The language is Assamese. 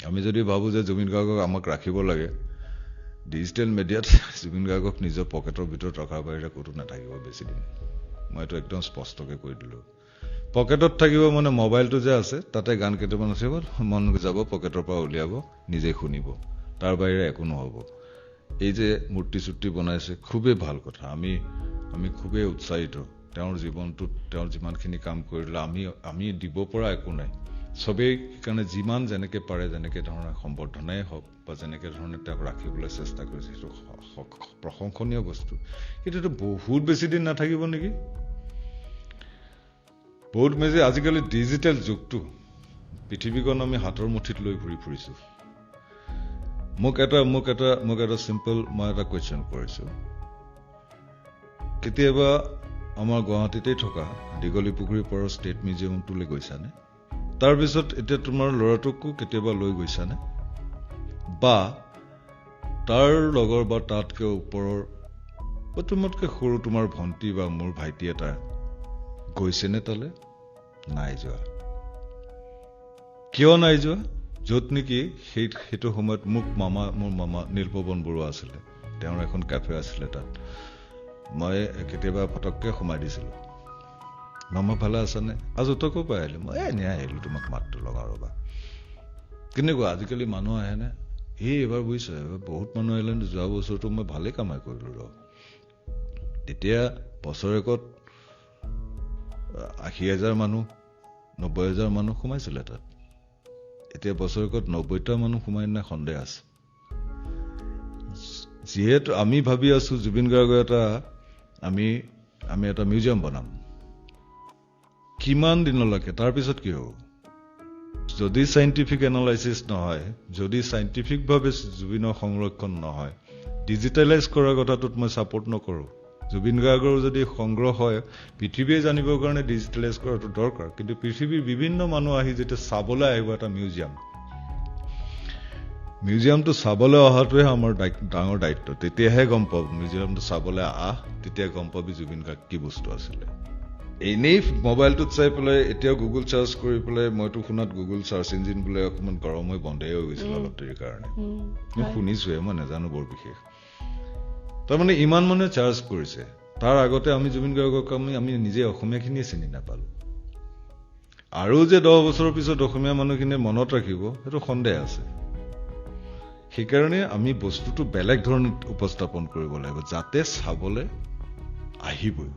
আমি যদি ভাবো যে জুবিন গাৰ্গক আমাক ৰাখিব লাগে ডিজিটেল মিডিয়াত জুবিন গাৰ্গক নিজৰ পকেটৰ ভিতৰত ৰখাৰ বাহিৰে ক'তো নাথাকিব বেছি দিন মই এইটো একদম স্পষ্টকৈ কৈ দিলোঁ পকেটত থাকিব মানে মোবাইলটো যে আছে তাতে গান কেইটামান আছে মন যাব পকেটৰ পৰা উলিয়াব নিজে শুনিব তাৰ বাহিৰে একো নহ'ব এই যে মূৰ্তি চুৰ্তি বনাইছে খুবেই ভাল কথা আমি খুবেই উৎসাহিত তেওঁৰ জীৱনটোত তেওঁৰ যিমানখিনি কাম কৰিলে আমি দিব পৰা একো নাই সবেই কাৰণে যিমান যেনেকৈ পাৰে যেনেকৈ ধৰণে সম্বৰ্ধনাই হওক বা যেনেকৈ ধৰণে তেওঁক ৰাখিবলৈ চেষ্টা কৰিছে সেইটো প্ৰশংসনীয় বস্তু কিন্তু এইটো বহুত বেছি দিন নাথাকিব নেকি বহুত বেছি আজিকালি ডিজিটেল যুগটো পৃথিৱীখন আমি হাতৰ মুঠিত লৈ ঘূৰি ফুৰিছোঁ মোক এটা চিম্পল মই এটা কুৱেশ্যন কৰিছোঁ কেতিয়াবা আমাৰ গুৱাহাটীতেই থকা দীঘলী পুখুৰী পাৰৰ ষ্টেট মিউজিয়ামটোলৈ গৈছানে তাৰপিছত এতিয়া তোমাৰ ল'ৰাটোকো কেতিয়াবা লৈ গৈছানে বা তাৰ লগৰ বা তাতকৈ ওপৰৰ বা তোমাতকৈ সৰু তোমাৰ ভণ্টি বা মোৰ ভাইটি এটা গৈছেনে তালৈ নাই যোৱা কিয় নাই যোৱা য'ত নেকি সেইটো সময়ত মোৰ মামা নীলপৱন বৰুৱা আছিলে তেওঁৰ এখন কেফে আছিলে তাত মই কেতিয়াবা ফটককৈ সোমাই দিছিলোঁ মামা ভালে আছেনে আজতকো পাই আহিলোঁ মই এনে আহিলোঁ তোমাক মাতটো লগাওঁ ৰ'বা কেনেকুৱা আজিকালি মানুহ আহেনে এইবাৰ বুজিছে বহুত মানুহ আহিলে যোৱা বছৰটো মই ভালেই কামাই কৰিলোঁ ৰ তেতিয়া বছৰেকত ৮০,০০০ মানুহ ৯০,০০০ মানুহ সোমাইছিলে তাত এতিয়া বছৰেকত ৯০টা মানুহ সোমাই নাই সন্দেহ আছে যিহেতু আমি ভাবি আছো জুবিন গাৰ্গৰ এটা আমি এটা মিউজিয়াম বনাম কিমান দিনলৈকে তাৰপিছত কি হ'ব যদি সাইন্টিফিক এনালাইসিস নহয় যদি সাইন্টিফিকভাৱে জুবিনৰ সংৰক্ষণ নহয় ডিজিটেলাইজ কৰাৰ কথাটোত মই ছাপোৰ্ট নকৰোঁ জুবিন গাৰ্গৰ যদি সংগ্ৰহ হয় পৃথিৱীয়ে জানিবৰ কাৰণে ডিজিটেলাইজ কৰাটো দৰকাৰ কিন্তু পৃথিৱীৰ বিভিন্ন মানুহ আহি যেতিয়া চাবলৈ আহিব এটা মিউজিয়ামটো চাবলৈ অহাটোৱে আমাৰ ডাঙৰ দায়িত্ব তেতিয়াহে গম পাব মিউজিয়ামটো চাবলৈ তেতিয়া গম পাবি জুবিন গাৰ্গ কি বস্তু আছিলে এনেই মোবাইলটোত চাই পেলাই এতিয়া গুগল চাৰ্চ কৰি পেলাই মইতো শুনাত গুগল চাৰ্চ ইঞ্জিন বোলে অকণমান গৰম হৈ বন্ধই হৈ গৈছিল অলপ দেৰিৰ কাৰণে মই শুনিছোৱে মই নাজানো বৰ বিশেষ তাৰমানে ইমান মানুহে চাৰ্জ কৰিছে তাৰ আগতে আমি জুবিন গাৰ্গক আমি নিজে অসমীয়াখিনিয়ে চিনি নাপালো আৰু যে 10 বছৰৰ পিছত অসমীয়া মানুহখিনিয়ে মনত ৰাখিব সেইটো সন্দেহ আছে সেইকাৰণে আমি বস্তুটো বেলেগ ধৰণে উপস্থাপন কৰিব লাগিব যাতে চাবলৈ আহিবই